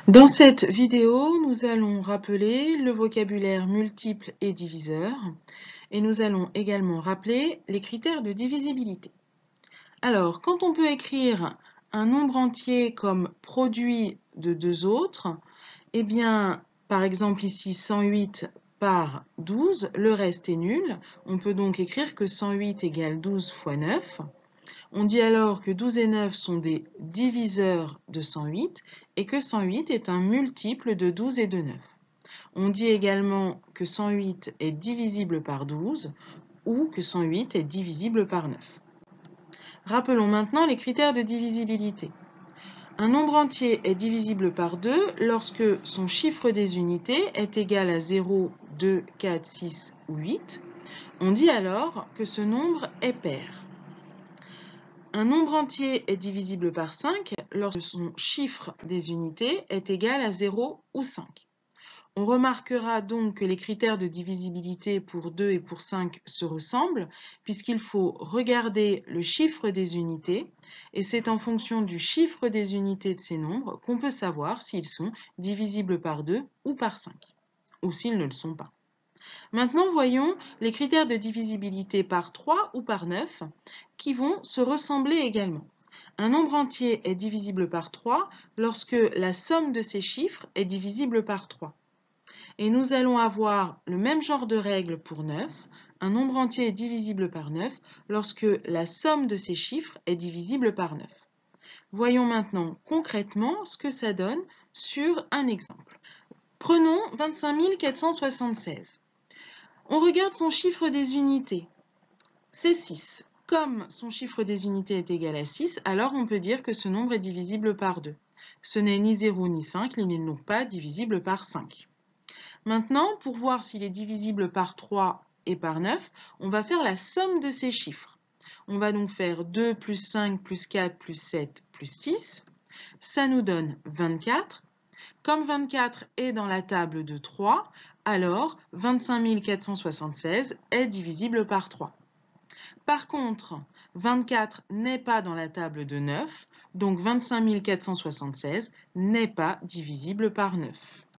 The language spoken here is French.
Dans cette vidéo, nous allons rappeler le vocabulaire multiple et diviseur et nous allons également rappeler les critères de divisibilité. Alors, quand on peut écrire un nombre entier comme produit de deux autres, eh bien, par exemple ici 108 par 12, le reste est nul. On peut donc écrire que 108 égale 12 fois 9. On dit alors que 12 et 9 sont des diviseurs de 108 et que 108 est un multiple de 12 et de 9. On dit également que 108 est divisible par 12 ou que 108 est divisible par 9. Rappelons maintenant les critères de divisibilité. Un nombre entier est divisible par 2 lorsque son chiffre des unités est égal à 0, 2, 4, 6 ou 8. On dit alors que ce nombre est pair. Un nombre entier est divisible par 5 lorsque son chiffre des unités est égal à 0 ou 5. On remarquera donc que les critères de divisibilité pour 2 et pour 5 se ressemblent puisqu'il faut regarder le chiffre des unités et c'est en fonction du chiffre des unités de ces nombres qu'on peut savoir s'ils sont divisibles par 2 ou par 5 ou s'ils ne le sont pas. Maintenant, voyons les critères de divisibilité par 3 ou par 9 qui vont se ressembler également. Un nombre entier est divisible par 3 lorsque la somme de ses chiffres est divisible par 3. Et nous allons avoir le même genre de règle pour 9. Un nombre entier est divisible par 9 lorsque la somme de ses chiffres est divisible par 9. Voyons maintenant concrètement ce que ça donne sur un exemple. Prenons 25 476. On regarde son chiffre des unités. C'est 6. Comme son chiffre des unités est égal à 6, alors on peut dire que ce nombre est divisible par 2. Ce n'est ni 0 ni 5, il n'est donc pas divisible par 5. Maintenant, pour voir s'il est divisible par 3 et par 9, on va faire la somme de ces chiffres. On va donc faire 2 plus 5 plus 4 plus 7 plus 6. Ça nous donne 24. Comme 24 est dans la table de 3, alors 25 476 est divisible par 3. Par contre, 24 n'est pas dans la table de 9, donc 25 476 n'est pas divisible par 9.